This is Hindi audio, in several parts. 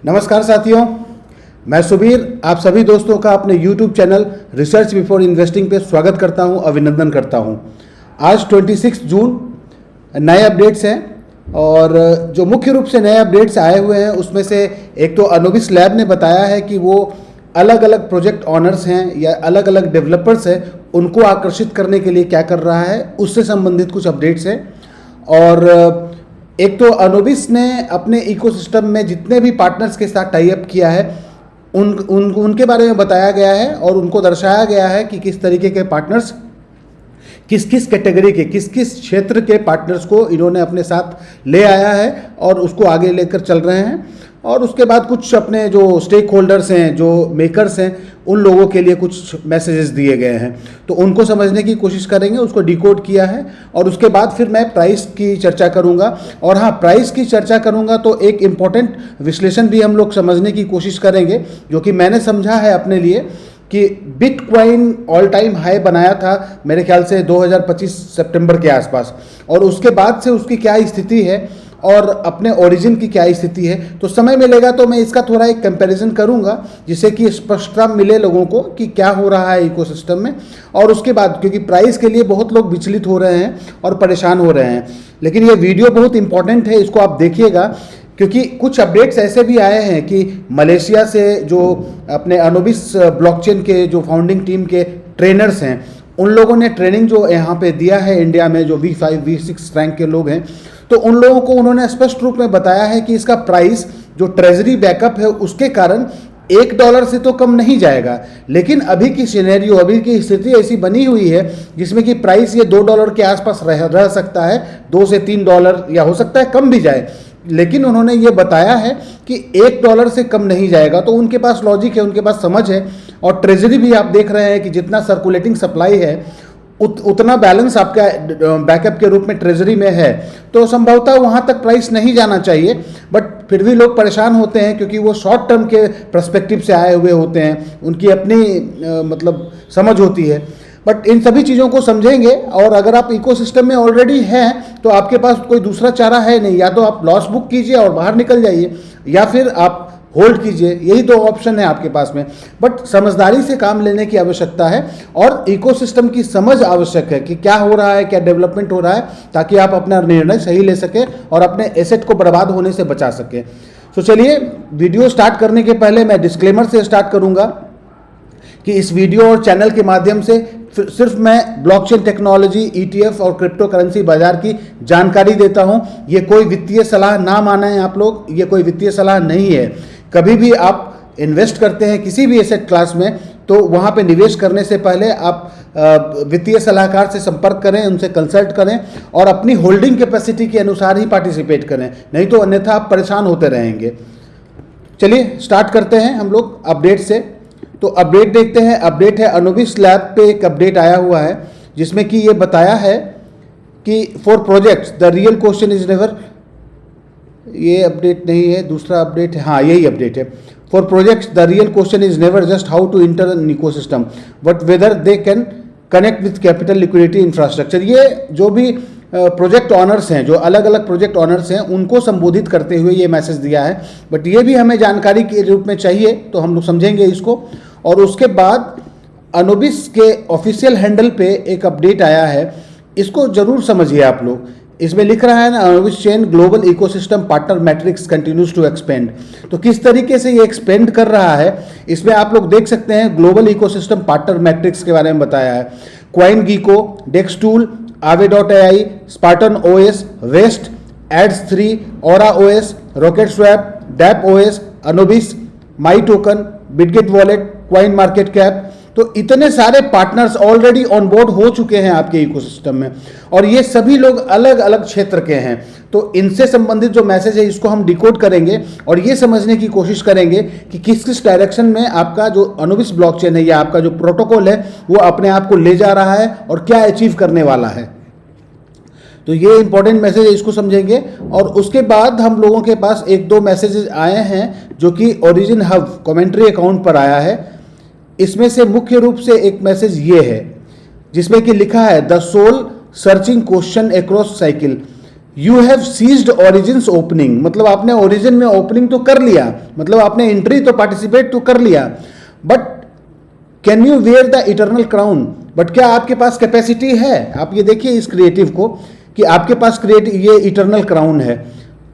नमस्कार साथियों, मैं सुबीर आप सभी दोस्तों का अपने YouTube channel research before investing पे स्वागत करता हूं, अभिनंदन करता हूं। आज 26 जून नए अपडेट्स हैं और जो मुख्य रूप से नए अपडेट्स आए हुए हैं उसमें से एक तो अनुबिस लैब ने बताया है कि वो अलग अलग प्रोजेक्ट ऑनर्स हैं या अलग अलग डेवलपर्स हैं, उनको आकर्षित करने के लिए क्या कर रहा है उससे संबंधित कुछ अपडेट्स हैं। और एक तो अनुबिस ने अपने इकोसिस्टम में जितने भी पार्टनर्स के साथ टाई अप किया है उनके बारे में बताया गया है और उनको दर्शाया गया है कि किस तरीके के पार्टनर्स किस किस कैटेगरी के किस किस क्षेत्र के पार्टनर्स को इन्होंने अपने साथ ले आया है और उसको आगे लेकर चल रहे हैं। और उसके बाद कुछ अपने जो स्टेक होल्डर्स हैं, जो मेकर्स हैं, उन लोगों के लिए कुछ मैसेजेस दिए गए हैं, तो उनको समझने की कोशिश करेंगे, उसको डिकोड किया है। और उसके बाद फिर मैं प्राइस की चर्चा करूंगा। और हाँ, प्राइस की चर्चा करूंगा तो एक इम्पॉर्टेंट विश्लेषण भी हम लोग समझने की कोशिश करेंगे, जो कि मैंने समझा है अपने लिए कि बिटकॉइन ऑल टाइम हाई बनाया था मेरे ख्याल से 2025 सितंबर के आसपास, और उसके बाद से उसकी क्या स्थिति है और अपने ओरिजिन की क्या स्थिति है। तो समय मिलेगा तो मैं इसका थोड़ा एक कंपैरिजन करूंगा, जिससे कि स्पष्टता मिले लोगों को कि क्या हो रहा है इकोसिस्टम में। और उसके बाद क्योंकि प्राइस के लिए बहुत लोग विचलित हो रहे हैं और परेशान हो रहे हैं, लेकिन ये वीडियो बहुत इंपॉर्टेंट है, इसको आप देखिएगा, क्योंकि कुछ अपडेट्स ऐसे भी आए हैं कि मलेशिया से जो अपने अनुबिस ब्लॉकचेन के जो फाउंडिंग टीम के ट्रेनर्स हैं, उन लोगों ने ट्रेनिंग जो यहाँ पे दिया है इंडिया में, जो V5 V6 रैंक के लोग हैं, तो उन लोगों को उन्होंने स्पष्ट रूप में बताया है कि इसका प्राइस जो ट्रेजरी बैकअप है उसके कारण $1 से तो कम नहीं जाएगा। लेकिन अभी की सिनेरियो, अभी की स्थिति ऐसी बनी हुई है जिसमें कि प्राइस ये $2 के आसपास रह सकता है, $2 से $3 या हो सकता है कम भी जाए। लेकिन उन्होंने ये बताया है कि $1 से कम नहीं जाएगा, तो उनके पास लॉजिक है, उनके पास समझ है। और ट्रेजरी भी आप देख रहे हैं कि जितना सर्कुलेटिंग सप्लाई है उतना बैलेंस आपका बैकअप के रूप में ट्रेजरी में है, तो संभवतः वहाँ तक प्राइस नहीं जाना चाहिए। बट फिर भी लोग परेशान होते हैं क्योंकि वो शॉर्ट टर्म के पर्सपेक्टिव से आए हुए होते हैं, उनकी अपनी मतलब समझ होती है। बट इन सभी चीज़ों को समझेंगे, और अगर आप इकोसिस्टम में ऑलरेडी हैं तो आपके पास कोई दूसरा चारा है नहीं, या तो आप लॉस बुक कीजिए और बाहर निकल जाइए, या फिर आप होल्ड कीजिए, यही दो ऑप्शन है आपके पास में। बट समझदारी से काम लेने की आवश्यकता है और इकोसिस्टम की समझ आवश्यक है कि क्या हो रहा है, क्या डेवलपमेंट हो रहा है, ताकि आप अपना निर्णय सही ले सकें और अपने एसेट को बर्बाद होने से बचा सकें। तो चलिए, वीडियो स्टार्ट करने के पहले मैं डिस्क्लेमर से स्टार्ट करूंगा कि इस वीडियो और चैनल के माध्यम से सिर्फ मैं ब्लॉकचेन टेक्नोलॉजी, ETF और क्रिप्टो करेंसी बाजार की जानकारी देता हूं। ये कोई वित्तीय सलाह ना माने आप लोग, ये कोई वित्तीय सलाह नहीं है। कभी भी आप इन्वेस्ट करते हैं किसी भी एसेट क्लास में, तो वहां पे निवेश करने से पहले आप वित्तीय सलाहकार से संपर्क करें, उनसे कंसल्ट करें और अपनी होल्डिंग कैपेसिटी के अनुसार ही पार्टिसिपेट करें, नहीं तो अन्यथा आप परेशान होते रहेंगे। चलिए स्टार्ट करते हैं हम लोग अपडेट से। तो अपडेट देखते हैं। अपडेट है अनुबिस लैब पे एक अपडेट आया हुआ है जिसमें कि ये बताया है कि for projects the real question is never, ये अपडेट नहीं है, दूसरा अपडेट है, हाँ यही अपडेट है। For projects the real question is never just how to enter an ecosystem but whether they can connect with capital, liquidity, infrastructure. ये जो भी प्रोजेक्ट ऑनर्स हैं, जो अलग अलग प्रोजेक्ट ऑनर्स हैं, उनको संबोधित करते हुए ये मैसेज दिया है। बट ये भी हमें जानकारी के रूप में चाहिए, तो हम लोग समझेंगे इसको। और उसके बाद अनुबिस के ऑफिशियल हैंडल पे एक अपडेट आया है, इसको जरूर समझिए आप लोग। इसमें लिख रहा है ना, Anubis chain global ecosystem partner matrix continues to expand. तो किस तरीके से ये एक्सपेंड कर रहा है, इसमें आप लोग देख सकते हैं। ग्लोबल इकोसिस्टम पार्टनर मैट्रिक्स के बारे में बताया है। CoinGecko, DEXTools, Aave.ai, Spartan OS, West, Ads3, Aura OS, Rocket Swap, Dap OS, Anubis, MyToken, Bitget Wallet, Coin Market Cap। तो इतने सारे पार्टनर्स ऑलरेडी ऑन बोर्ड हो चुके हैं आपके इकोसिस्टम में, और ये सभी लोग अलग अलग क्षेत्र के हैं। तो इनसे संबंधित जो मैसेज है इसको हम डिकोड करेंगे और ये समझने की कोशिश करेंगे कि किस किस डायरेक्शन में आपका जो अनुबिस ब्लॉकचेन है या आपका जो प्रोटोकॉल है वो अपने आप को ले जा रहा है और क्या अचीव करने वाला है। तो ये इंपॉर्टेंट मैसेज है, इसको समझेंगे। और उसके बाद हम लोगों के पास एक दो मैसेजेस आए हैं जो कि ओरिजिन हब कमेंट्री अकाउंट पर आया है। इसमें से मुख्य रूप से एक मैसेज ये है जिसमें कि लिखा है the soul searching question across cycle. You have seized origins opening, मतलब आपने ओरिजिन में ओपनिंग तो कर लिया, मतलब आपने एंट्री तो पार्टिसिपेट तो कर लिया, but can you wear the eternal crown, but क्या आपके पास कैपेसिटी है? आप ये देखिए इस क्रिएटिव को कि आपके पास ये इटर्नल क्राउन है,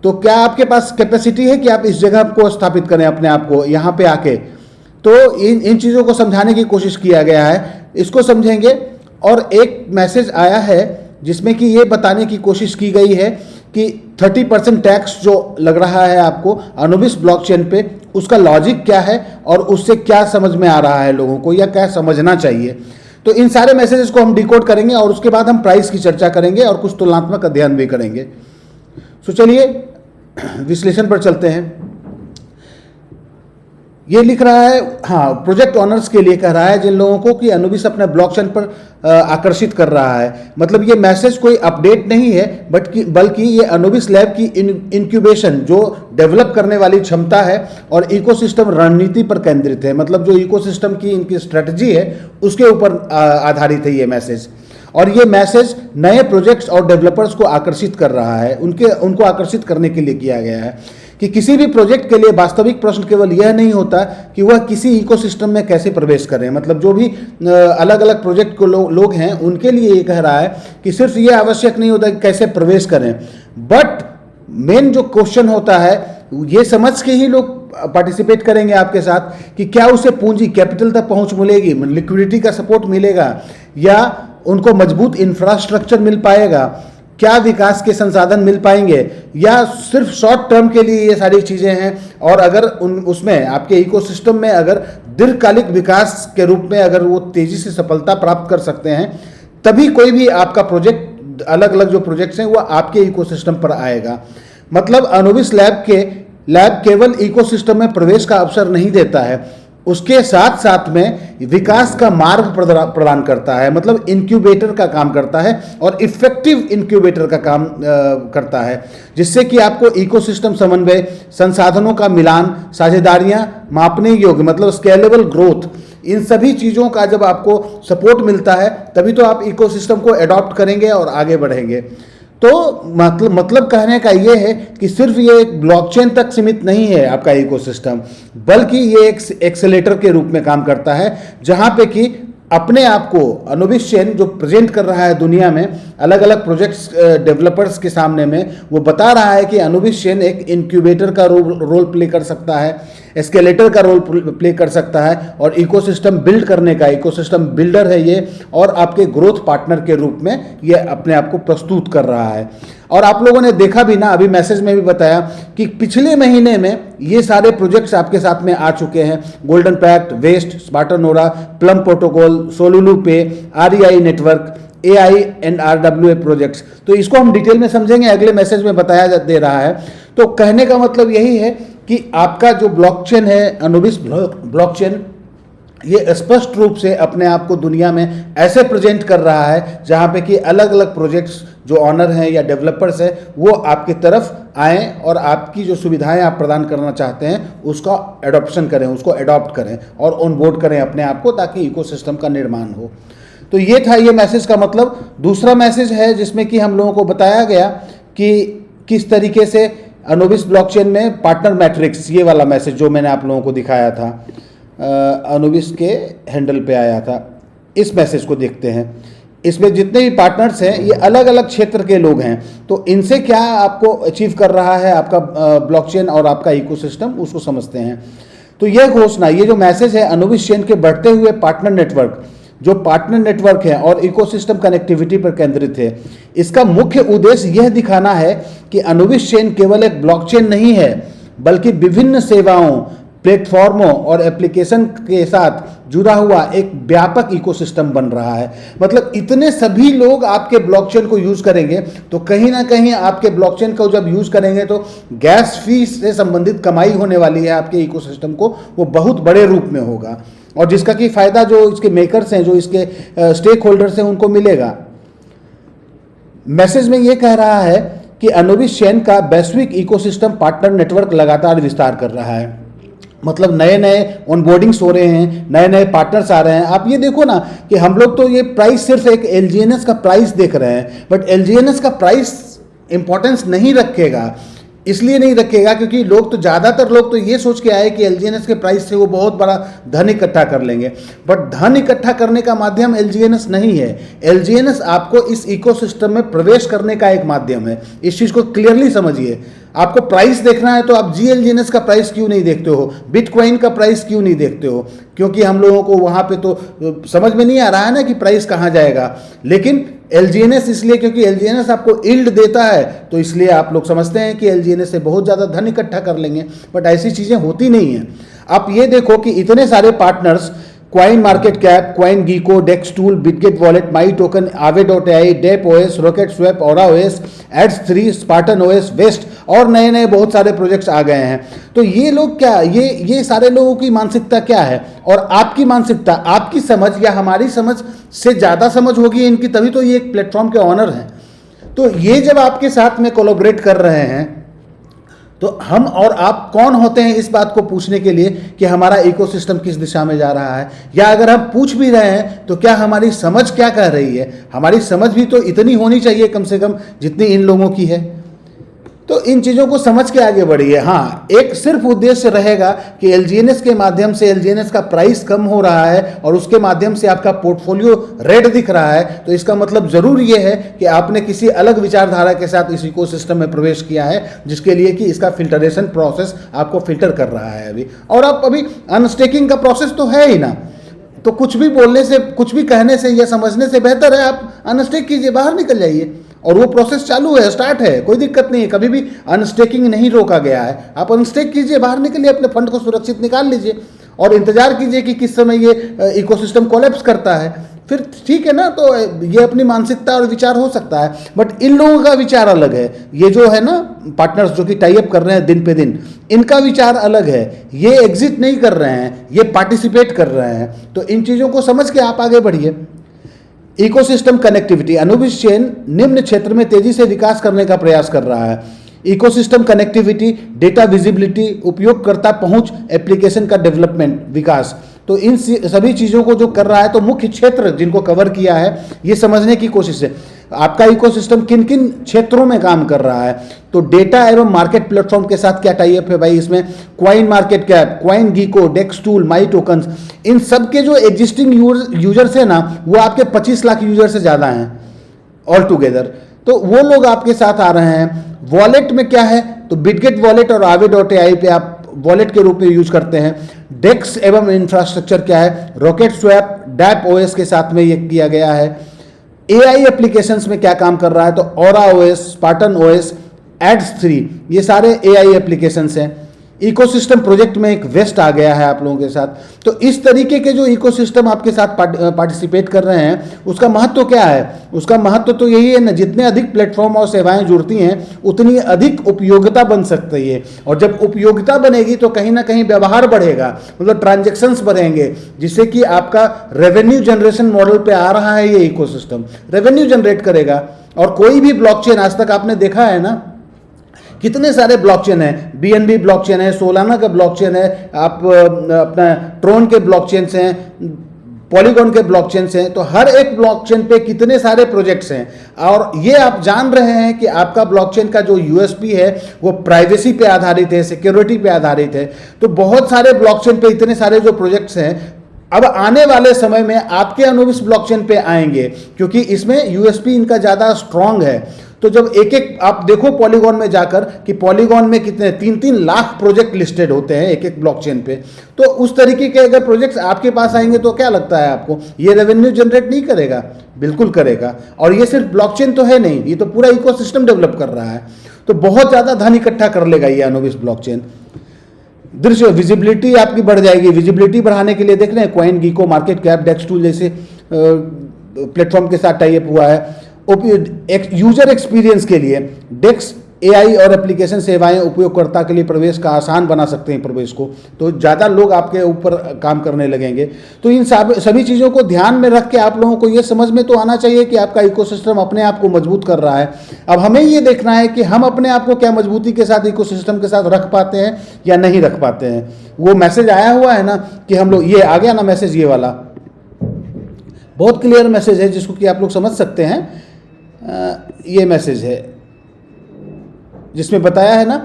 तो क्या आपके पास कैपेसिटी है कि आप इस जगह को स्थापित करें अपने आप को यहाँ पे आके? तो इन चीज़ों को समझाने की कोशिश किया गया है, इसको समझेंगे। और एक मैसेज आया है जिसमें कि ये बताने की कोशिश की गई है कि 30% टैक्स जो लग रहा है आपको अनुबिस ब्लॉकचेन पे, उसका लॉजिक क्या है और उससे क्या समझ में आ रहा है लोगों को या क्या समझना चाहिए। तो इन सारे मैसेजेस को हम डिकोड करेंगे और उसके बाद हम प्राइस की चर्चा करेंगे और कुछ तुलनात्मक अध्ययन भी करेंगे। तो चलिए विश्लेषण पर चलते हैं। ये लिख रहा है, हाँ, प्रोजेक्ट ऑनर्स के लिए कह रहा है जिन लोगों को कि अनुबिस अपने ब्लॉकचेन पर आकर्षित कर रहा है। मतलब ये मैसेज कोई अपडेट नहीं है, बल्कि ये अनुबिस लैब की इंक्यूबेशन जो डेवलप करने वाली क्षमता है और इकोसिस्टम रणनीति पर केंद्रित है। मतलब जो इकोसिस्टम की इनकी स्ट्रेटजी है उसके ऊपर आधारित है ये मैसेज। और ये मैसेज नए प्रोजेक्ट्स और डेवलपर्स को आकर्षित कर रहा है, उनको आकर्षित करने के लिए किया गया है कि किसी भी प्रोजेक्ट के लिए वास्तविक प्रश्न केवल यह नहीं होता कि वह किसी इकोसिस्टम में कैसे प्रवेश करें। मतलब जो भी अलग अलग प्रोजेक्ट को लोग हैं उनके लिए ये कह रहा है कि सिर्फ ये आवश्यक नहीं होता कि कैसे प्रवेश करें, बट मेन जो क्वेश्चन होता है ये समझ के ही लोग पार्टिसिपेट करेंगे आपके साथ कि क्या उसे पूंजी कैपिटल तक पहुंच मिलेगी, लिक्विडिटी का सपोर्ट मिलेगा, या उनको मजबूत इंफ्रास्ट्रक्चर मिल पाएगा, क्या विकास के संसाधन मिल पाएंगे, या सिर्फ शॉर्ट टर्म के लिए ये सारी चीज़ें हैं। और अगर उसमें आपके इकोसिस्टम में अगर दीर्घकालिक विकास के रूप में अगर वो तेज़ी से सफलता प्राप्त कर सकते हैं तभी कोई भी आपका प्रोजेक्ट, अलग अलग जो प्रोजेक्ट्स हैं वो आपके इकोसिस्टम पर आएगा। मतलब अनुबिस लैब केवल इकोसिस्टम में प्रवेश का अवसर नहीं देता है, उसके साथ साथ में विकास का मार्ग प्रदान करता है। मतलब इंक्यूबेटर का काम करता है और इफेक्टिव इंक्यूबेटर का काम करता है, जिससे कि आपको इकोसिस्टम समन्वय, संसाधनों का मिलान, साझेदारियां, मापने योग्य मतलब स्केलेबल ग्रोथ, इन सभी चीज़ों का जब आपको सपोर्ट मिलता है तभी तो आप इकोसिस्टम को एडॉप्ट करेंगे और आगे बढ़ेंगे। तो मतलब कहने का ये है कि सिर्फ ये एक ब्लॉकचेन तक सीमित नहीं है आपका इकोसिस्टम, बल्कि ये एक एक्सेलेटर के रूप में काम करता है, जहाँ पे कि अपने आप को अनुबिस चेन जो प्रेजेंट कर रहा है दुनिया में अलग अलग प्रोजेक्ट्स डेवलपर्स के सामने में, वो बता रहा है कि अनुबिस चेन एक इंक्यूबेटर का रोल प्ले कर सकता है, एस्केलेटर का रोल प्ले कर सकता है और इकोसिस्टम बिल्ड करने का इकोसिस्टम बिल्डर है ये, और आपके ग्रोथ पार्टनर के रूप में ये अपने आप को प्रस्तुत कर रहा है। और आप लोगों ने देखा भी ना, अभी मैसेज में भी बताया कि पिछले महीने में ये सारे प्रोजेक्ट्स आपके साथ में आ चुके हैं। गोल्डन पैक्ट, वेस्ट, स्पार्टनोरा, प्लम प्रोटोकॉल, सोलुलू पे, REI नेटवर्क, AINRWA प्रोजेक्ट्स। तो इसको हम डिटेल में समझेंगे, अगले मैसेज में बताया दे रहा है। तो कहने का मतलब यही है कि आपका जो ब्लॉकचेन है, अनुबिस ब्लॉकचेन, ये स्पष्ट रूप से अपने आप को दुनिया में ऐसे प्रेजेंट कर रहा है जहाँ पे कि अलग अलग प्रोजेक्ट्स जो ऑनर हैं या डेवलपर्स हैं वो आपकी तरफ आएँ और आपकी जो सुविधाएं आप प्रदान करना चाहते हैं उसका एडॉप्शन करें, उसको एडॉप्ट करें और ऑन बोर्ड करें अपने आप को, ताकि इकोसिस्टम का निर्माण हो। तो ये था ये मैसेज का मतलब। दूसरा मैसेज है जिसमें कि हम लोगों को बताया गया कि किस तरीके से अनुबिस ब्लॉकचेन में पार्टनर मैट्रिक्स, ये वाला मैसेज जो मैंने आप लोगों को दिखाया था, अनुबिस के हैंडल पे आया था। इस मैसेज को देखते हैं। इसमें जितने भी पार्टनर्स हैं ये अलग अलग क्षेत्र के लोग हैं, तो इनसे क्या आपको अचीव कर रहा है आपका ब्लॉकचेन और आपका इकोसिस्टम, उसको समझते हैं। तो यह घोषणा, ये जो मैसेज है अनुबिस चेन के बढ़ते हुए पार्टनर नेटवर्क, जो पार्टनर नेटवर्क है और इकोसिस्टम कनेक्टिविटी पर केंद्रित है, इसका मुख्य उद्देश्य यह दिखाना है कि अनुबिस चेन केवल एक ब्लॉकचेन नहीं है, बल्कि विभिन्न सेवाओं, प्लेटफॉर्मों और एप्लीकेशन के साथ जुड़ा हुआ एक व्यापक इकोसिस्टम बन रहा है। मतलब इतने सभी लोग आपके ब्लॉकचेन को यूज करेंगे, तो कहीं ना कहीं आपके ब्लॉकचेन को जब यूज करेंगे तो गैस फी से संबंधित कमाई होने वाली है आपके इकोसिस्टम को, वो बहुत बड़े रूप में होगा, और जिसका कि फायदा जो इसके मेकर्स हैं, जो इसके स्टेक होल्डर्स हैं, उनको मिलेगा। मैसेज में ये कह रहा है कि अनुबिस चेन का वैश्विक इकोसिस्टम पार्टनर नेटवर्क लगातार विस्तार कर रहा है। मतलब नए नए ऑनबोर्डिंग्स हो रहे हैं, नए नए पार्टनर्स आ रहे हैं। आप ये देखो ना कि हम लोग तो ये प्राइस सिर्फ एक LGNS का प्राइस देख रहे हैं, बट LGNS का प्राइस इम्पोर्टेंस नहीं रखेगा। इसलिए नहीं रखेगा क्योंकि लोग तो, ज़्यादातर लोग तो ये सोच के आए कि एलजीएनएस के प्राइस से वो बहुत बड़ा धन इकट्ठा कर लेंगे, बट धन इकट्ठा करने का माध्यम एलजीएनएस नहीं है। एलजीएनएस आपको इस इकोसिस्टम में प्रवेश करने का एक माध्यम है। इस चीज़ को क्लियरली समझिए। आपको प्राइस देखना है तो आप जीएलजीएनएस का प्राइस क्यों नहीं देखते हो, बिटकॉइन का प्राइस क्यों नहीं देखते हो? क्योंकि हम लोगों को वहाँ पे तो समझ में नहीं आ रहा है ना कि प्राइस कहाँ जाएगा। लेकिन एलजीएनएस इसलिए क्योंकि एलजीएनएस आपको यील्ड देता है, तो इसलिए आप लोग समझते हैं कि एलजीएनएस से बहुत ज़्यादा धन इकट्ठा कर लेंगे, बट ऐसी चीज़ें होती नहीं हैं। आप ये देखो कि इतने सारे partners, CoinMarketCap, CoinGecko, DEXTools, Bitget wallet, my token, Aave.ai, डेप OS, RocketSwap, Aura OS, एड्स3, स्पार्टन ओएस, वेस्ट और नए नए बहुत सारे प्रोजेक्ट्स आ गए हैं। तो ये लोग क्या, ये सारे लोगों की मानसिकता क्या है? और आपकी मानसिकता, आपकी समझ या हमारी समझ से ज़्यादा समझ होगी इनकी, तभी तो ये एक प्लेटफॉर्म के ऑनर हैं। तो ये जब आपके साथ में कोलैबोरेट कर रहे हैं, तो हम और आप कौन होते हैं इस बात को पूछने के लिए कि हमारा इकोसिस्टम किस दिशा में जा रहा है? या अगर हम पूछ भी रहे हैं तो क्या हमारी समझ क्या कह रही है? हमारी समझ भी तो इतनी होनी चाहिए कम से कम जितनी इन लोगों की है। तो इन चीज़ों को समझ के आगे बढ़िए। हाँ, एक सिर्फ उद्देश्य रहेगा कि एलजीएनएस के माध्यम से एलजीएनएस का प्राइस कम हो रहा है और उसके माध्यम से आपका पोर्टफोलियो रेड दिख रहा है, तो इसका मतलब ज़रूर ये है कि आपने किसी अलग विचारधारा के साथ इस इकोसिस्टम में प्रवेश किया है, जिसके लिए कि इसका फिल्टरेशन प्रोसेस आपको फिल्टर कर रहा है अभी। और आप अभी अनस्टेकिंग का प्रोसेस तो है ही ना, तो कुछ भी बोलने से, कुछ भी कहने से या समझने से बेहतर है आप अनस्टेक कीजिए, बाहर निकल जाइए। और वो प्रोसेस चालू है, स्टार्ट है, कोई दिक्कत नहीं है, कभी भी अनस्टेकिंग नहीं रोका गया है। आप अनस्टेक कीजिए, बाहर निकलिए, अपने फंड को सुरक्षित निकाल लीजिए और इंतजार कीजिए कि किस समय ये इकोसिस्टम कोलैप्स करता है, फिर ठीक है ना। तो ये अपनी मानसिकता और विचार हो सकता है, बट इन लोगों का विचार अलग है। ये जो है ना पार्टनर्स जो कि टाई अप कर रहे हैं दिन पे दिन, इनका विचार अलग है। ये एग्जिट नहीं कर रहे हैं, ये पार्टिसिपेट कर रहे हैं। तो इन चीज़ों को समझ के आप आगे बढ़िए। इकोसिस्टम कनेक्टिविटी, अनुबिस चेन निम्न क्षेत्र में तेजी से विकास करने का प्रयास कर रहा है। इकोसिस्टम कनेक्टिविटी, डेटा विजिबिलिटी, उपयोगकर्ता पहुंच, एप्लीकेशन का डेवलपमेंट, विकास, तो इन सभी चीज़ों को जो कर रहा है, तो मुख्य क्षेत्र जिनको कवर किया है ये समझने की कोशिश है। आपका इकोसिस्टम किन किन क्षेत्रों में काम कर रहा है, तो डेटा एवं मार्केट प्लेटफॉर्म के साथ क्या टाई अप है भाई? इसमें coin market cap, CoinGecko, डेक्स टूल, माई टोकन्स, इन सब के जो एग्जिस्टिंग यूजर्स हैं ना, वो आपके 25 लाख यूजर से ज़्यादा हैं ऑल टुगेदर। तो वो लोग आपके साथ आ रहे हैं। वॉलेट में क्या है, तो बिटगेट वॉलेट और Aave.ai पे आप वॉलेट के रूप में यूज करते हैं। डेक्स एवं इंफ्रास्ट्रक्चर क्या है, रॉकेट स्वैप, डेप ओएस के साथ में ये किया गया है। एआई एप्लीकेशंस में क्या काम कर रहा है, तो ओरा ओएस, स्पार्टन ओएस, एड्स3, ये सारे एआई एप्लीकेशंस हैं। इकोसिस्टम प्रोजेक्ट में एक वेस्ट आ गया है आप लोगों के साथ। तो इस तरीके के जो इकोसिस्टम आपके साथ पार्टिसिपेट कर रहे हैं, उसका महत्व क्या है? उसका महत्व तो यही है ना, जितने अधिक प्लेटफॉर्म और सेवाएं जुड़ती हैं उतनी अधिक उपयोगिता बन सकती है। और जब उपयोगिता बनेगी तो कहीं ना कहीं व्यवहार बढ़ेगा, मतलब ट्रांजेक्शन्स बढ़ेंगे, जिससे कि आपका रेवेन्यू जनरेशन मॉडल पे आ रहा है। ये इकोसिस्टम रेवेन्यू जनरेट करेगा। और कोई भी ब्लॉकचेन, आज तक आपने देखा है ना कितने सारे ब्लॉकचेन है, बीएनबी ब्लॉकचेन है, सोलाना का ब्लॉकचेन है, आप अपना ट्रोन के ब्लॉकचेन्स हैं, पॉलीगॉन के ब्लॉकचेन्स हैं। तो हर एक ब्लॉकचेन पे कितने सारे प्रोजेक्ट्स हैं। और ये आप जान रहे हैं कि आपका ब्लॉकचेन का जो यूएसपी है वो प्राइवेसी पे आधारित है, सिक्योरिटी पे आधारित है। तो बहुत सारे ब्लॉकचेन पे इतने सारे जो प्रोजेक्ट्स हैं, अब आने वाले समय में आपके अनुबिस ब्लॉकचेन पे आएंगे, क्योंकि इसमें यूएसपी इनका ज़्यादा स्ट्रांग है। तो जब एक एक आप देखो पॉलीगॉन में जाकर कि पॉलीगॉन में कितने 3-3 लाख प्रोजेक्ट लिस्टेड होते हैं एक एक ब्लॉकचेन पे, तो उस तरीके के अगर प्रोजेक्ट्स आपके पास आएंगे तो क्या लगता है आपको, ये रेवेन्यू जनरेट नहीं करेगा? बिल्कुल करेगा। और ये सिर्फ ब्लॉकचेन तो है नहीं, ये तो पूरा इकोसिस्टम डेवलप कर रहा है। तो बहुत ज़्यादा धन इकट्ठा कर लेगा ये अनुबिस ब्लॉकचेन। दृश्य विजिबिलिटी आपकी बढ़ जाएगी। विजिबिलिटी बढ़ाने के लिए देख रहे हैं क्वाइन गीको, मार्केट कैप, डेक्स टूल जैसे प्लेटफॉर्म के साथ टाई अप हुआ है। यूजर एक्सपीरियंस के लिए डेक्स एआई और एप्लीकेशन सेवाएं उपयोगकर्ता के लिए प्रवेश का आसान बना सकते हैं प्रवेश को, तो ज़्यादा लोग आपके ऊपर काम करने लगेंगे। तो इन सभी चीज़ों को ध्यान में रख के आप लोगों को ये समझ में तो आना चाहिए कि आपका इकोसिस्टम अपने आप को मजबूत कर रहा है। अब हमें ये देखना है कि हम अपने आप को क्या मजबूती के साथ इकोसिस्टम के साथ रख पाते हैं या नहीं रख पाते हैं। वो मैसेज आया हुआ है ना कि हम लोग, ये आ गया ना मैसेज, ये वाला बहुत क्लियर मैसेज है जिसको कि आप लोग समझ सकते हैं। ये मैसेज है, जिसमें बताया है ना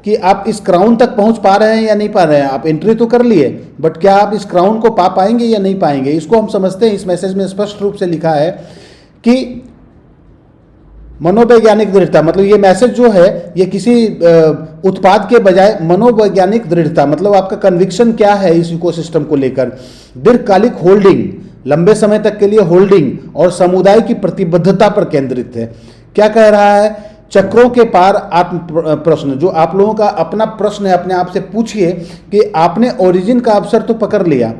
कि आप इस क्राउन तक पहुंच पा रहे हैं या नहीं पा रहे हैं। आप एंट्री तो कर लिए, बट क्या आप इस क्राउन को पा पाएंगे या नहीं पाएंगे, इसको हम समझते हैं। इस मैसेज में स्पष्ट रूप से लिखा है कि मनोवैज्ञानिक दृढ़ता, मतलब ये मैसेज जो है ये किसी उत्पाद के बजाय मनोवैज्ञानिक दृढ़ता, मतलब आपका कन्विक्शन क्या है इस इकोसिस्टम को लेकर, दीर्घकालिक होल्डिंग, लंबे समय तक के लिए होल्डिंग और समुदाय की प्रतिबद्धता पर केंद्रित है। क्या कह रहा है, चक्रों के पार आत्म प्रश्न, जो आप लोगों का अपना प्रश्न है अपने आप से पूछिए कि आपने ओरिजिन का अवसर तो पकड़ लिया,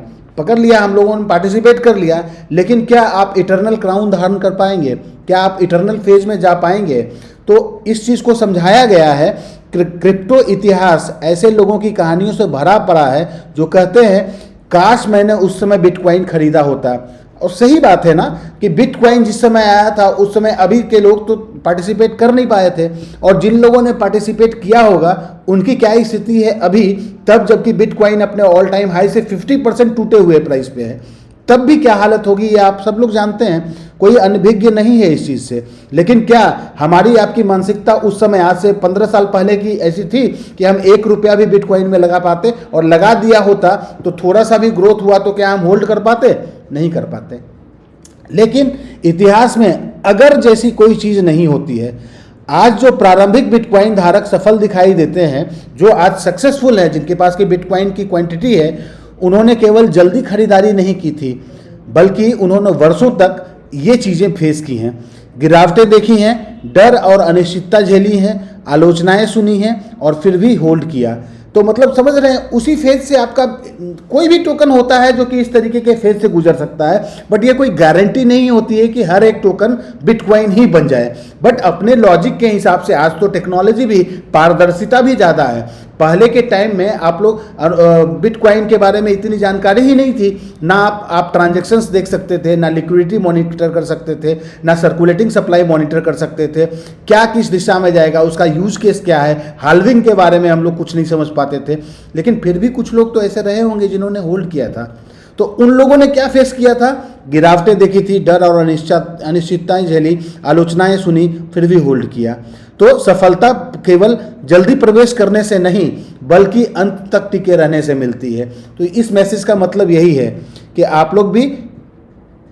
हम लोगों ने पार्टिसिपेट कर लिया, लेकिन क्या आप इटर्नल क्राउन धारण कर पाएंगे, क्या आप इटर्नल फेज में जा पाएंगे। तो इस चीज़ को समझाया गया है। क्रिप्टो इतिहास ऐसे लोगों की कहानियों से भरा पड़ा है जो कहते हैं काश मैंने उस समय बिटकॉइन खरीदा होता। और सही बात है ना कि बिटकॉइन जिस समय आया था उस समय अभी के लोग तो पार्टिसिपेट कर नहीं पाए थे, और जिन लोगों ने पार्टिसिपेट किया होगा उनकी क्या स्थिति है अभी, तब जबकि बिटकॉइन अपने ऑल टाइम हाई से 50% टूटे हुए प्राइस पे है, तब भी क्या हालत होगी ये आप सब लोग जानते हैं। कोई अनभिज्ञ नहीं है इस चीज़ से। लेकिन क्या हमारी आपकी मानसिकता उस समय आज से 15 साल पहले की ऐसी थी कि हम 1 रुपया भी बिटकॉइन में लगा पाते, और लगा दिया होता तो थोड़ा सा भी ग्रोथ हुआ तो क्या हम होल्ड कर पाते, नहीं कर पाते। लेकिन इतिहास में अगर जैसी कोई चीज़ नहीं होती है। आज जो प्रारंभिक बिटकॉइन धारक सफल दिखाई देते हैं, जो आज सक्सेसफुल है, जिनके पास की बिटकॉइन की क्वांटिटी है, उन्होंने केवल जल्दी खरीदारी नहीं की थी, बल्कि उन्होंने वर्षों तक ये चीज़ें फेस की हैं, गिरावटें देखी हैं, डर और अनिश्चितता झेली हैं, आलोचनाएं सुनी हैं और फिर भी होल्ड किया। तो मतलब समझ रहे हैं, उसी फेज से आपका कोई भी टोकन होता है जो कि इस तरीके के फेज से गुजर सकता है, बट ये कोई गारंटी नहीं होती है कि हर एक टोकन बिटकॉइन ही बन जाए। बट अपने लॉजिक के हिसाब से आज तो टेक्नोलॉजी भी, पारदर्शिता भी ज़्यादा है। पहले के टाइम में आप लोग बिटकॉइन के बारे में इतनी जानकारी ही नहीं थी, ना आप ट्रांजैक्शंस देख सकते थे, ना लिक्विडिटी मॉनिटर कर सकते थे, ना सर्कुलेटिंग सप्लाई मॉनिटर कर सकते थे, क्या किस दिशा में जाएगा, उसका यूज केस क्या है, हाल्विंग के बारे में हम लोग कुछ नहीं समझ पाते थे। लेकिन फिर भी कुछ लोग तो ऐसे रहे होंगे जिन्होंने होल्ड किया था। तो उन लोगों ने क्या फेस किया था, गिरावटें देखी थी, डर और अनिश्चितताएं झेली, आलोचनाएं सुनी, फिर भी होल्ड किया। तो सफलता केवल जल्दी प्रवेश करने से नहीं बल्कि अंत तक टिके रहने से मिलती है। तो इस मैसेज का मतलब यही है कि आप लोग भी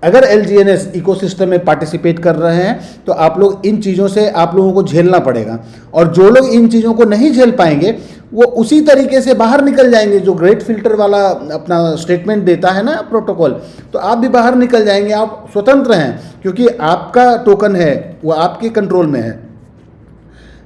अगर LGNS इकोसिस्टम में पार्टिसिपेट कर रहे हैं तो आप लोग इन चीज़ों से आप लोगों को झेलना पड़ेगा, और जो लोग इन चीज़ों को नहीं झेल पाएंगे वो उसी तरीके से बाहर निकल जाएंगे। जो ग्रेट फिल्टर वाला अपना स्टेटमेंट देता है ना प्रोटोकॉल, तो आप भी बाहर निकल जाएंगे। आप स्वतंत्र हैं क्योंकि आपका टोकन है वो आपके कंट्रोल में है,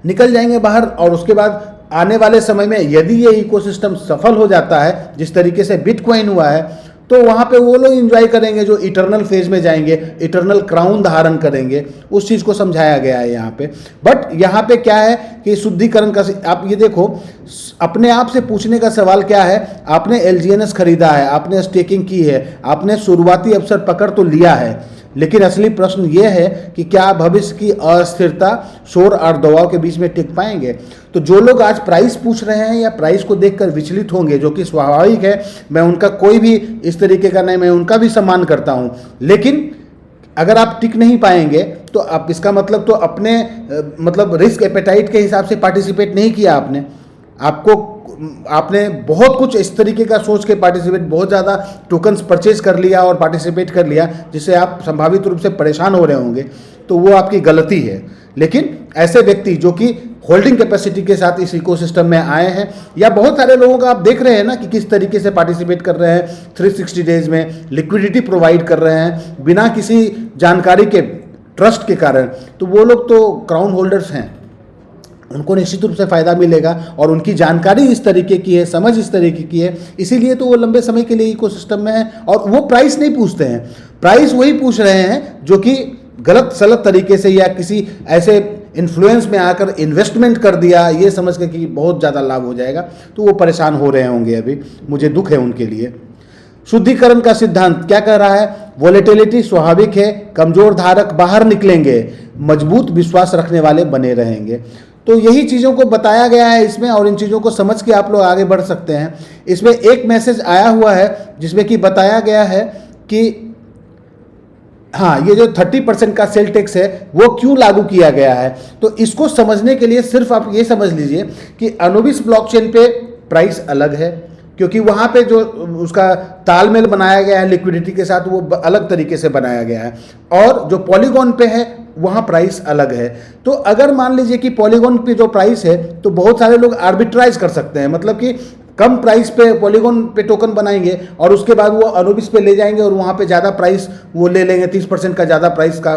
निकल जाएंगे बाहर। और उसके बाद आने वाले समय में यदि ये इकोसिस्टम सफल हो जाता है जिस तरीके से बिटकॉइन हुआ है, तो वहाँ पे वो लोग एंजॉय करेंगे जो इटर्नल फेज में जाएंगे, इटर्नल क्राउन धारण करेंगे। उस चीज़ को समझाया गया है यहाँ पे। बट यहाँ पे क्या है कि शुद्धिकरण का, आप ये देखो, अपने आप से पूछने का सवाल क्या है, आपने LGNS खरीदा है, आपने स्टेकिंग की है, आपने शुरुआती अवसर पकड़ तो लिया है, लेकिन असली प्रश्न ये है कि क्या भविष्य की अस्थिरता, शोर और दबाव के बीच में टिक पाएंगे। तो जो लोग आज प्राइस पूछ रहे हैं या प्राइस को देखकर विचलित होंगे, जो कि स्वाभाविक है, मैं उनका कोई भी इस तरीके का नहीं, मैं उनका भी सम्मान करता हूं, लेकिन अगर आप टिक नहीं पाएंगे तो आप, इसका मतलब तो अपने मतलब रिस्क एपेटाइट के हिसाब से पार्टिसिपेट नहीं किया आपने बहुत कुछ इस तरीके का सोच के पार्टिसिपेट, बहुत ज़्यादा टोकन्स परचेज कर लिया और पार्टिसिपेट कर लिया जिससे आप संभावित रूप से परेशान हो रहे होंगे, तो वो आपकी गलती है। लेकिन ऐसे व्यक्ति जो कि होल्डिंग कैपेसिटी के साथ इस इकोसिस्टम में आए हैं, या बहुत सारे लोगों का आप देख रहे हैं ना कि किस तरीके से पार्टिसिपेट कर रहे हैं, 360 डेज में लिक्विडिटी प्रोवाइड कर रहे हैं बिना किसी जानकारी के, ट्रस्ट के कारण, तो वो लोग तो क्राउन होल्डर्स हैं, उनको निश्चित रूप से फ़ायदा मिलेगा। और उनकी जानकारी इस तरीके की है, समझ इस तरीके की है, इसीलिए तो वो लंबे समय के लिए इकोसिस्टम में है। और वो प्राइस नहीं पूछते हैं, प्राइस वही पूछ रहे हैं जो कि गलत सलत तरीके से या किसी ऐसे इन्फ्लुएंस में आकर इन्वेस्टमेंट कर दिया ये समझ के कि बहुत ज़्यादा लाभ हो जाएगा, तो वो परेशान हो रहे होंगे। अभी मुझे दुख है उनके लिए। शुद्धिकरण का सिद्धांत क्या कह रहा है, वोलेटिलिटी स्वाभाविक है, कमजोर धारक बाहर निकलेंगे, मजबूत विश्वास रखने वाले बने रहेंगे। तो यही चीज़ों को बताया गया है इसमें, और इन चीज़ों को समझ के आप लोग आगे बढ़ सकते हैं। इसमें एक मैसेज आया हुआ है जिसमें कि बताया गया है कि हाँ, ये जो 30% का सेल टैक्स है वो क्यों लागू किया गया है, तो इसको समझने के लिए सिर्फ आप ये समझ लीजिए कि अनुबिस ब्लॉकचेन पे प्राइस अलग है, क्योंकि वहाँ पे जो उसका तालमेल बनाया गया है लिक्विडिटी के साथ वो अलग तरीके से बनाया गया है, और जो पॉलीगॉन पे है वहाँ प्राइस अलग है। तो अगर मान लीजिए कि पॉलीगॉन पे जो प्राइस है तो बहुत सारे लोग आर्बिट्राइज कर सकते हैं, मतलब कि कम प्राइस पे पॉलीगॉन पे टोकन बनाएंगे और उसके बाद वो अनुबिस पे ले जाएंगे और वहाँ पे ज़्यादा प्राइस वो ले लेंगे, 30% का ज़्यादा प्राइस का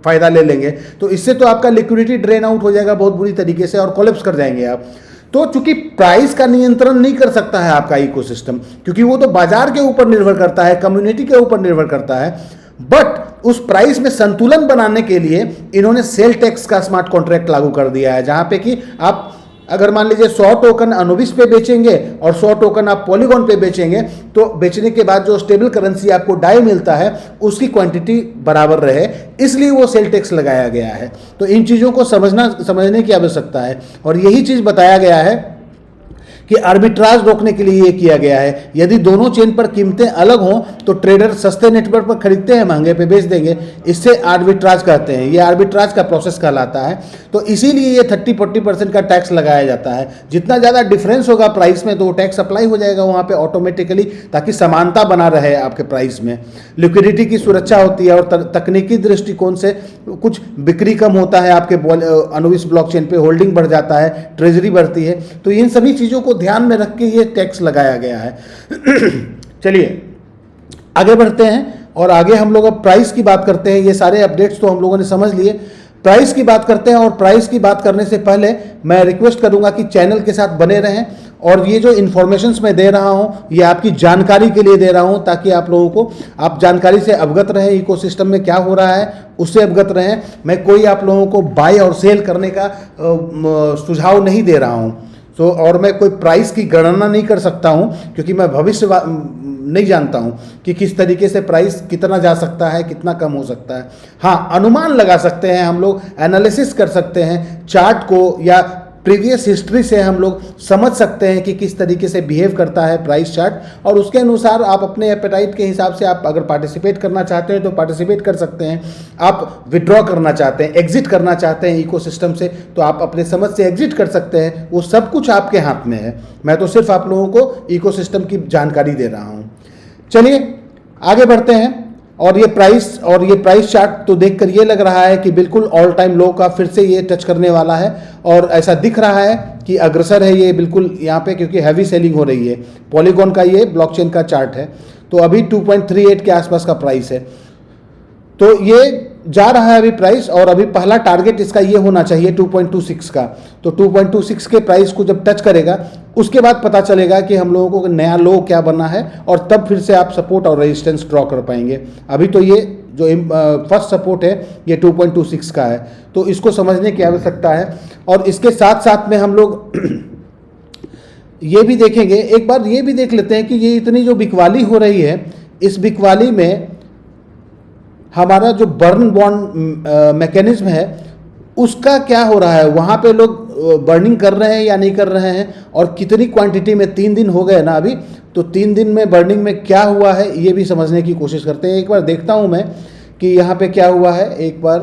फ़ायदा ले लेंगे। तो इससे तो आपका लिक्विडिटी ड्रेन आउट हो जाएगा बहुत बुरी तरीके से और कोलैप्स कर जाएंगे आप। तो चूंकि प्राइस का नियंत्रण नहीं कर सकता है आपका इकोसिस्टम, क्योंकि वो तो बाजार के ऊपर निर्भर करता है, कम्युनिटी के ऊपर निर्भर करता है, बट उस प्राइस में संतुलन बनाने के लिए इन्होंने सेल टैक्स का स्मार्ट कॉन्ट्रैक्ट लागू कर दिया है, जहां पे कि आप अगर मान लीजिए 100 टोकन अनुबिस पे बेचेंगे और 100 टोकन आप पॉलीगॉन पे बेचेंगे, तो बेचने के बाद जो स्टेबल करेंसी आपको डाई मिलता है उसकी क्वांटिटी बराबर रहे, इसलिए वो सेल टैक्स लगाया गया है। तो इन चीज़ों को समझने की आवश्यकता है, और यही चीज़ बताया गया है कि आर्बिट्राज रोकने के लिए ये किया गया है। यदि दोनों चेन पर कीमतें अलग हों तो ट्रेडर सस्ते नेटवर्क पर खरीदते हैं, महंगे पे बेच देंगे, इससे आर्बिट्राज कहते हैं, ये आर्बिट्राज का प्रोसेस कहलाता है। तो इसीलिए ये 30-40% का टैक्स लगाया जाता है। जितना ज़्यादा डिफरेंस होगा प्राइस में तो वो टैक्स अप्लाई हो जाएगा वहाँ पे ऑटोमेटिकली, ताकि समानता बना रहे आपके प्राइस में। लिक्विडिटी की सुरक्षा होती है और तकनीकी दृष्टिकोण से कुछ बिक्री कम होता है, आपके अनुबिस ब्लॉकचेन पे होल्डिंग बढ़ जाता है, ट्रेजरी बढ़ती है। तो इन सभी चीज़ों को ध्यान में रख के ये टैक्स लगाया गया है। चलिए आगे बढ़ते हैं और आगे हम लोग अब प्राइस की बात करते हैं। ये सारे अपडेट्स तो हम लोगों ने समझ लिए, प्राइस की बात करते हैं। और प्राइस की बात करने से पहले मैं रिक्वेस्ट करूंगा कि चैनल के साथ बने रहें, और ये जो इन्फॉर्मेशंस मैं दे रहा हूं ये आपकी जानकारी के लिए दे रहा हूं, ताकि आप लोगों को आप जानकारी से अवगत रहें, इकोसिस्टम में क्या हो रहा है उससे अवगत रहें। मैं कोई आप लोगों को बाय और सेल करने का सुझाव नहीं दे रहा हूं। तो और मैं कोई प्राइस की गणना नहीं कर सकता हूं, क्योंकि मैं भविष्य नहीं जानता हूं कि किस तरीके से प्राइस कितना जा सकता है, कितना कम हो सकता है। हाँ, अनुमान लगा सकते हैं हम लोग, एनालिसिस कर सकते हैं चार्ट को, या प्रीवियस हिस्ट्री से हम लोग समझ सकते हैं कि किस तरीके से बिहेव करता है प्राइस चार्ट, और उसके अनुसार आप अपने एपेटाइट के हिसाब से आप अगर पार्टिसिपेट करना चाहते हैं तो पार्टिसिपेट कर सकते हैं। आप विड्रॉ करना चाहते हैं, एग्जिट करना चाहते हैं इकोसिस्टम से, तो आप अपने समझ से एग्जिट कर सकते हैं। वो सब कुछ आपके हाथ में है, मैं तो सिर्फ आप लोगों को इकोसिस्टम की जानकारी दे रहा हूँ। चलिए आगे बढ़ते हैं। और ये प्राइस चार्ट तो देखकर ये लग रहा है कि बिल्कुल ऑल टाइम लो का फिर से ये टच करने वाला है, और ऐसा दिख रहा है कि अग्रसर है ये बिल्कुल यहाँ पे, क्योंकि हैवी सेलिंग हो रही है। पॉलीगॉन का ये ब्लॉकचेन का चार्ट है, तो अभी 2.38 के आसपास का प्राइस है, तो ये जा रहा है अभी प्राइस, और अभी पहला टारगेट इसका ये होना चाहिए 2.26 का। तो 2.26 के प्राइस को जब टच करेगा उसके बाद पता चलेगा कि हम लोगों को नया लो क्या बना है, और तब फिर से आप सपोर्ट और रेजिस्टेंस ड्रॉ कर पाएंगे। अभी तो ये जो फर्स्ट सपोर्ट है ये 2.26 का है, तो इसको समझने की आवश्यकता है। और इसके साथ साथ में हम लोग ये भी देखेंगे, एक बार ये भी देख लेते हैं कि ये इतनी जो बिकवाली हो रही है, इस बिकवाली में हमारा जो बर्न बॉन्ड मैकेनिज्म है उसका क्या हो रहा है, वहाँ पे लोग बर्निंग कर रहे हैं या नहीं कर रहे हैं, और कितनी क्वांटिटी में। 3 दिन हो गए ना अभी, तो 3 दिन में बर्निंग में क्या हुआ है ये भी समझने की कोशिश करते हैं। एक बार देखता हूँ मैं कि यहाँ पे क्या हुआ है, एक बार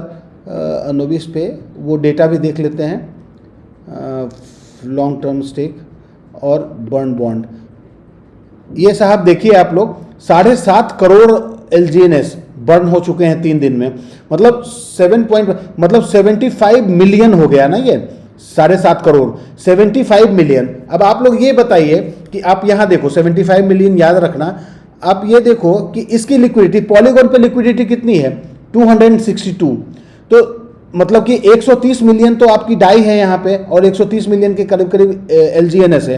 अनुबिस पे वो डेटा भी देख लेते हैं, लॉन्ग टर्म स्टेक और बर्न बॉन्ड। ये साहब देखिए आप लोग, 7.5 करोड़ LGNS बर्न हो चुके हैं 3 दिन में, मतलब 75 मिलियन हो गया ना ये, 7.5 करोड़ 75 मिलियन। अब आप लोग ये बताइए कि आप यहाँ देखो 75 मिलियन याद रखना, आप ये देखो कि इसकी लिक्विडिटी, पॉलीगॉन पे लिक्विडिटी कितनी है 262, तो मतलब कि 130 मिलियन तो आपकी डाई है यहाँ पे, और 130 मिलियन के करीब करीब LGNS है।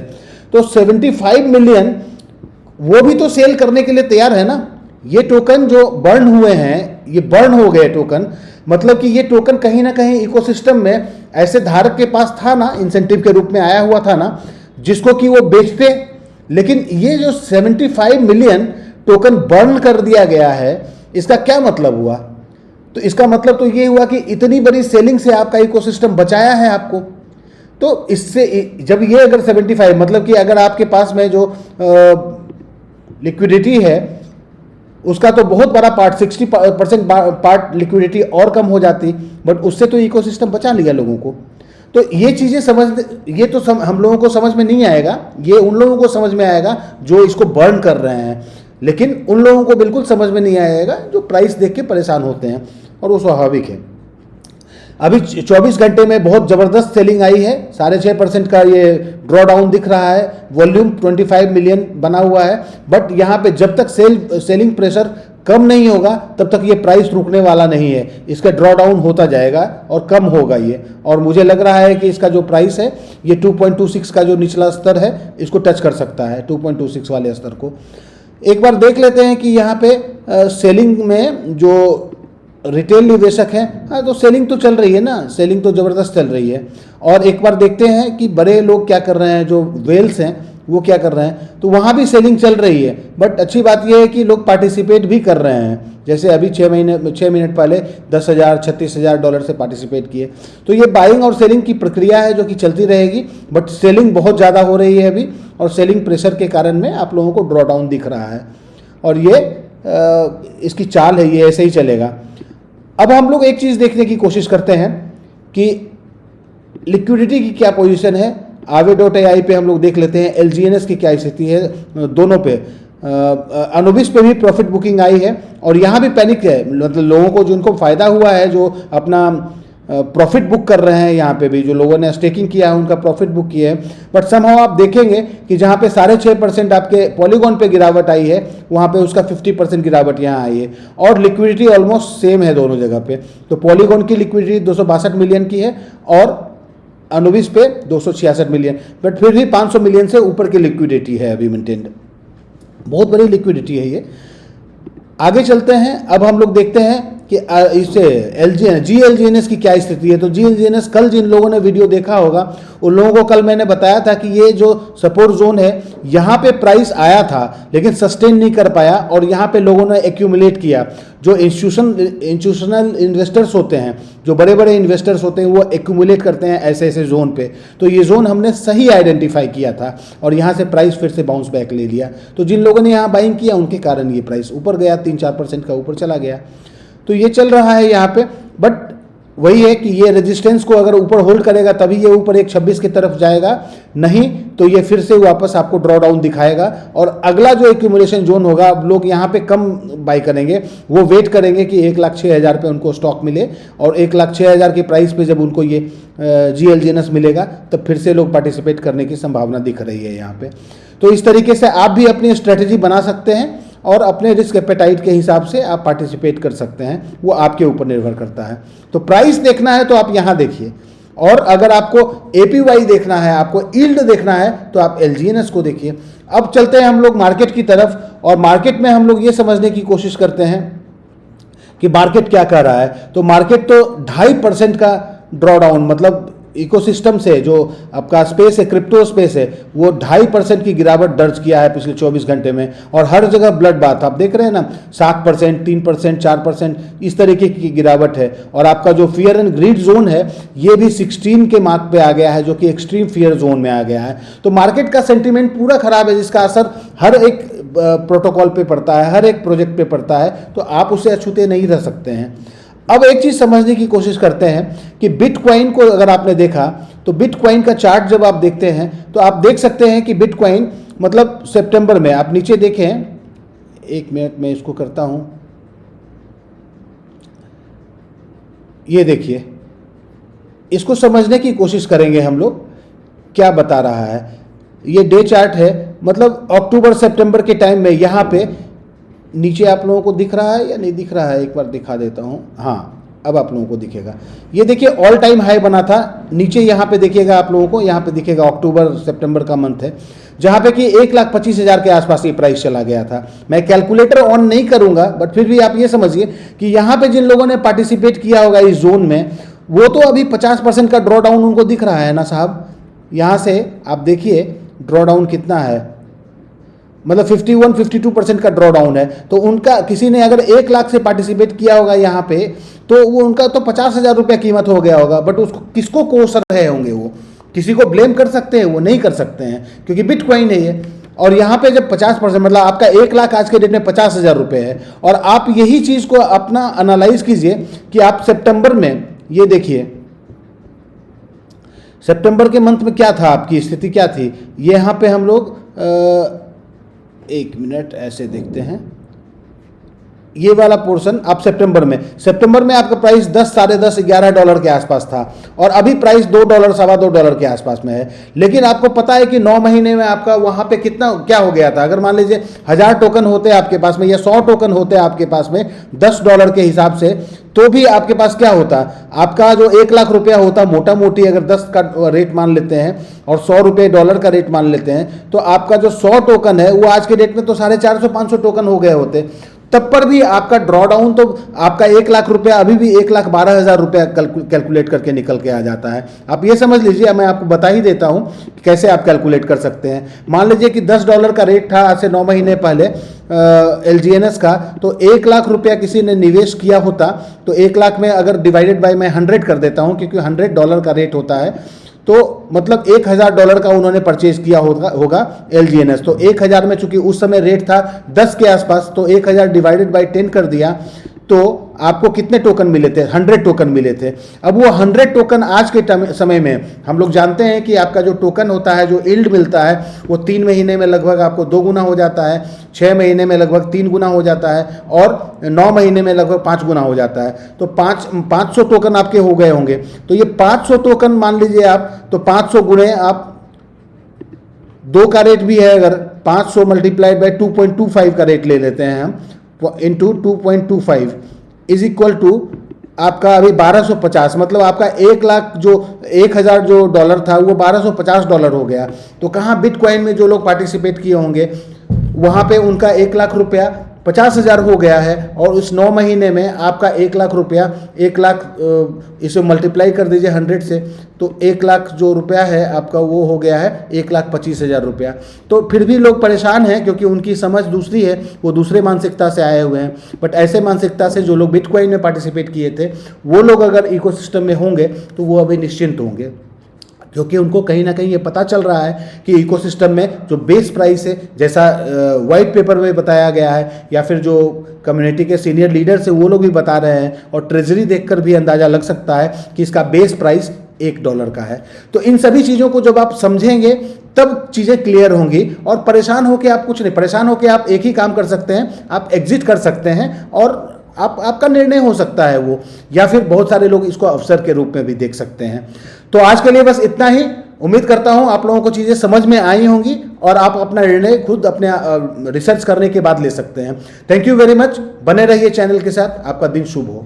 तो 75 मिलियन वो भी तो सेल करने के लिए तैयार है ना। ये टोकन जो बर्न हुए हैं, ये बर्न हो गए टोकन, मतलब कि ये टोकन कहीं ना कहीं इकोसिस्टम में ऐसे धारक के पास था ना, इंसेंटिव के रूप में आया हुआ था ना, जिसको कि वो बेचते। लेकिन ये जो 75 मिलियन टोकन बर्न कर दिया गया है, इसका क्या मतलब हुआ? तो इसका मतलब तो ये हुआ कि इतनी बड़ी सेलिंग से आपका इकोसिस्टम बचाया है आपको। तो इससे जब ये अगर 75 मतलब कि अगर आपके पास में जो लिक्विडिटी है उसका तो बहुत बड़ा पार्ट 60% पार्ट लिक्विडिटी और कम हो जाती, बट उससे तो इकोसिस्टम बचा लिया लोगों को। तो ये चीज़ें ये तो हम लोगों को समझ में नहीं आएगा, ये उन लोगों को समझ में आएगा जो इसको बर्न कर रहे हैं, लेकिन उन लोगों को बिल्कुल समझ में नहीं आएगा जो प्राइस देख के परेशान होते हैं, और वो स्वाभाविक है। अभी 24 घंटे में बहुत ज़बरदस्त सेलिंग आई है, 6.5% का ये ड्रॉ डाउन दिख रहा है, वॉल्यूम 25 मिलियन बना हुआ है, बट यहाँ पे जब तक सेलिंग प्रेशर कम नहीं होगा तब तक ये प्राइस रुकने वाला नहीं है, इसका ड्रॉ डाउन होता जाएगा और कम होगा ये। और मुझे लग रहा है कि इसका जो प्राइस है ये 2.26 का जो निचला स्तर है इसको टच कर सकता है, 2.26 वाले स्तर को। एक बार देख लेते हैं कि यहाँ पे सेलिंग में जो रिटेल निवेशक हैं, हाँ तो सेलिंग तो चल रही है ना, सेलिंग तो ज़बरदस्त चल रही है। और एक बार देखते हैं कि बड़े लोग क्या कर रहे हैं, जो वेल्स हैं वो क्या कर रहे हैं, तो वहाँ भी सेलिंग चल रही है, बट अच्छी बात यह है कि लोग पार्टिसिपेट भी कर रहे हैं। जैसे अभी 6 मिनट पहले $10,000-36,000 से पार्टिसिपेट किए। तो ये बाइंग और सेलिंग की प्रक्रिया है जो कि चलती रहेगी, बट सेलिंग बहुत ज़्यादा हो रही है अभी, और सेलिंग प्रेशर के कारण में आप लोगों को ड्रॉ डाउन दिख रहा है, और ये इसकी चाल है, ये ऐसे ही चलेगा। अब हम लोग एक चीज़ देखने की कोशिश करते हैं कि लिक्विडिटी की क्या पोजीशन है। Aave.ai पे हम लोग देख लेते हैं LGNS की क्या स्थिति है, दोनों पे। अनुबिस पे भी प्रॉफिट बुकिंग आई है, और यहाँ भी पैनिक है, मतलब लोगों को जिनको फ़ायदा हुआ है, जो अपना प्रॉफिट बुक कर रहे हैं, यहाँ पे भी जो लोगों ने स्टेकिंग किया है उनका प्रॉफिट बुक किया है। बट समहाउ आप देखेंगे कि जहाँ पे 6.5% आपके पॉलीगॉन पे गिरावट आई है, वहाँ पे उसका 50% गिरावट यहाँ आई है, और लिक्विडिटी ऑलमोस्ट सेम है दोनों जगह पे। तो पॉलीगॉन की लिक्विडिटी 262 मिलियन की है, और अनुबिस पे 266 मिलियन, बट फिर भी 500 मिलियन से ऊपर की लिक्विडिटी है अभी मेंटेन्ड, बहुत बड़ी लिक्विडिटी है ये। आगे चलते हैं, अब हम लोग देखते हैं कि इससे GLGNS की क्या स्थिति है। तो GLGNS कल जिन लोगों ने वीडियो देखा होगा उन लोगों को कल मैंने बताया था कि ये जो सपोर्ट जोन है यहाँ पे प्राइस आया था लेकिन सस्टेन नहीं कर पाया, और यहाँ पे लोगों ने एक्यूमुलेट किया। जो इंस्टीट्यूशनल इन्वेस्टर्स होते हैं, जो बड़े बड़े इन्वेस्टर्स होते हैं, वो एक्यूमुलेट करते हैं ऐसे ऐसे जोन पे। तो ये जोन हमने सही आइडेंटिफाई किया था, और यहाँ से प्राइस फिर से बाउंस बैक ले लिया। तो जिन लोगों ने यहाँ बाइंग किया उनके कारण ये प्राइस ऊपर गया, 3-4% का ऊपर चला गया। तो ये चल रहा है यहाँ पे, बट वही है कि ये रेजिस्टेंस को अगर ऊपर होल्ड करेगा तभी ये ऊपर 126 की तरफ जाएगा, नहीं तो ये फिर से वापस आपको ड्रॉ डाउन दिखाएगा। और अगला जो एक्यूमुलेशन जोन होगा, अब लोग यहाँ पे कम बाई करेंगे, वो वेट करेंगे कि 1,06,000 पे उनको स्टॉक मिले, और 1,06,000 की प्राइस पे जब उनको ये GLGNS मिलेगा तब फिर से लोग पार्टिसिपेट करने की संभावना दिख रही है यहाँ पे। तो इस तरीके से आप भी अपनी स्ट्रेटेजी बना सकते हैं, और अपने रिस्क एपेटाइट के हिसाब से आप पार्टिसिपेट कर सकते हैं, वो आपके ऊपर निर्भर करता है। तो प्राइस देखना है तो आप यहाँ देखिए, और अगर आपको APY देखना है, आपको यील्ड देखना है, तो आप LGNS को देखिए। अब चलते हैं हम लोग मार्केट की तरफ, और मार्केट में हम लोग ये समझने की कोशिश करते हैं कि मार्केट क्या कर रहा है। तो मार्केट तो 2.5% का ड्रॉ डाउन, मतलब इकोसिस्टम से जो आपका स्पेस है, क्रिप्टो स्पेस है, वो 2.5% की गिरावट दर्ज किया है पिछले 24 घंटे में, और हर जगह ब्लड बाथ आप देख रहे हैं ना, 7%, 3%, 4% इस तरीके की गिरावट है। और आपका जो फियर एंड ग्रीड जोन है ये भी 16 के मार्क पे आ गया है, जो कि एक्सट्रीम फियर जोन में आ गया है। तो मार्केट का सेंटीमेंट पूरा खराब है, जिसका असर हर एक प्रोटोकॉल पे पड़ता है, हर एक प्रोजेक्ट पे पड़ता है, तो आप उसे अछूते नहीं रह सकते हैं। अब एक चीज़ समझने की कोशिश करते हैं कि बिटकॉइन को अगर आपने देखा, तो बिटकॉइन का चार्ट जब आप देखते हैं तो आप देख सकते हैं कि बिटकॉइन मतलब सितंबर में आप नीचे देखें, 1 मिनट में इसको करता हूं, ये देखिए, इसको समझने की कोशिश करेंगे हम लोग क्या बता रहा है। ये डे चार्ट है, मतलब अक्टूबर सितंबर के टाइम में यहाँ पे नीचे आप लोगों को दिख रहा है या नहीं दिख रहा है, एक बार दिखा देता हूँ। हाँ, अब आप लोगों को दिखेगा। ये देखिए ऑल टाइम हाई बना था, नीचे यहाँ पे देखिएगा आप लोगों को, यहाँ पे दिखेगा अक्टूबर सितंबर का मंथ है, जहाँ पे कि 1,25,000 के आसपास ये प्राइस चला गया था। मैं कैलकुलेटर ऑन नहीं करूँगा, बट फिर भी आप ये समझिए कि यहाँ पे जिन लोगों ने पार्टिसिपेट किया होगा इस जोन में, वो तो अभी 50% का ड्रॉ डाउन उनको दिख रहा है ना साहब। यहाँ से आप देखिए ड्रॉ डाउन कितना है, मतलब 51-52% का ड्रॉ डाउन है। तो उनका किसी ने अगर 1 लाख से पार्टिसिपेट किया होगा यहाँ पे, तो वो उनका तो 50,000 रुपया कीमत हो गया होगा। बट उसको किसको कोस रहे होंगे, वो किसी को ब्लेम कर सकते हैं? वो नहीं कर सकते हैं, क्योंकि बिटकॉइन है ये। और यहाँ पे जब 50% मतलब आपका 1 लाख आज के डेट में 50,000 रुपये है, और आप यही चीज़ को अपना एनालाइज कीजिए कि आप सितंबर में, ये देखिए सितंबर के मंथ में क्या था, आपकी स्थिति क्या थी। ये यहाँ पे हम लोग 1 मिनट ऐसे देखते हैं, ये वाला पोर्शन आप सितंबर में आपका प्राइस 10, साढ़े 10, 11 डॉलर के आसपास था, और अभी प्राइस $2, सवा $2 के आसपास में है। लेकिन आपको पता है कि 9 महीने में आपका वहाँ पे कितना क्या हो गया था। अगर मान लीजिए 1000 टोकन होते आपके पास में या 100 टोकन होते आपके पास में $10 के हिसाब से, तो भी आपके पास क्या होता, आपका जो 1 लाख रुपया होता, मोटा मोटी अगर 10 का रेट मान लेते हैं और $100 का रेट मान लेते हैं, तो आपका जो 100 टोकन है वो आज के डेट में तो 450-500 टोकन हो गए होते। तब पर भी आपका ड्रॉडाउन तो आपका 1 लाख रुपया अभी भी 1,12,000 रुपया कैलकुलेट करके निकल के आ जाता है। आप ये समझ लीजिए, मैं आपको बता ही देता हूं कि कैसे आप कैलकुलेट कर सकते हैं। मान लीजिए कि $10 का रेट था आज से 9 महीने पहले LGNS का, तो 1 लाख रुपया किसी ने निवेश किया होता, तो 1 लाख में अगर डिवाइडेड बाय मैं 100 कर देता हूं, क्योंकि $100 का रेट होता है, तो मतलब $1,000 का उन्होंने परचेज किया होगा LGNS। तो 1,000 में चूंकि उस समय रेट था 10 के आसपास, तो 1,000 डिवाइडेड बाय 10 कर दिया, तो आपको कितने टोकन मिले थे, 100 टोकन मिले थे। अब वो 100 टोकन आज के समय में हम लोग जानते हैं कि आपका जो टोकन होता है, जो यील्ड मिलता है, वो 3 महीने में लगभग आपको 2 गुना हो जाता है, 6 महीने में लगभग 3 गुना हो जाता है, और 9 महीने में लगभग 5 गुना हो जाता है। तो 500 टोकन आपके हो गए होंगे। तो ये 500 टोकन मान लीजिए आप, तो 500 गुणे आप 2 का रेट भी है, अगर 500 मल्टीप्लाइड बाई 2.25 का रेट ले लेते हैं हम, इंटू 2.25 इज इक्वल टू आपका अभी 1250, मतलब आपका 1 लाख जो 1,000 जो डॉलर था वो $1250 हो गया। तो कहाँ बिटकॉइन में जो लोग पार्टिसिपेट किए होंगे वहाँ पे उनका 1 लाख रुपया 50,000 हो गया है, और उस 9 महीने में आपका 1 लाख रुपया, 1 लाख इसे मल्टीप्लाई कर दीजिए 100 से, तो 1 लाख जो रुपया है आपका वो हो गया है 1,25,000 रुपया। तो फिर भी लोग परेशान हैं, क्योंकि उनकी समझ दूसरी है, वो दूसरे मानसिकता से आए हुए हैं। बट ऐसे मानसिकता से जो लोग बिटकॉइन में पार्टिसिपेट किए थे, वो लोग अगर इकोसिस्टम में होंगे तो वो अभी निश्चिंत होंगे, क्योंकि उनको कहीं ना कहीं ये पता चल रहा है कि इकोसिस्टम में जो बेस प्राइस है, जैसा वाइट पेपर में बताया गया है, या फिर जो कम्युनिटी के सीनियर लीडर्स है वो लोग भी बता रहे हैं, और ट्रेजरी देखकर भी अंदाज़ा लग सकता है कि इसका बेस प्राइस $1 का है। तो इन सभी चीज़ों को जब आप समझेंगे तब चीज़ें क्लियर होंगी, और परेशान होकर आप कुछ नहीं, परेशान होकर आप एक ही काम कर सकते हैं, आप एग्जिट कर सकते हैं, और आपका निर्णय हो सकता है वो, या फिर बहुत सारे लोग इसको अवसर के रूप में भी देख सकते हैं। तो आज के लिए बस इतना ही। उम्मीद करता हूं आप लोगों को चीज़ें समझ में आई होंगी, और आप अपना निर्णय खुद अपने रिसर्च करने के बाद ले सकते हैं। Thank you very much. बने रहिए चैनल के साथ। आपका दिन शुभ हो।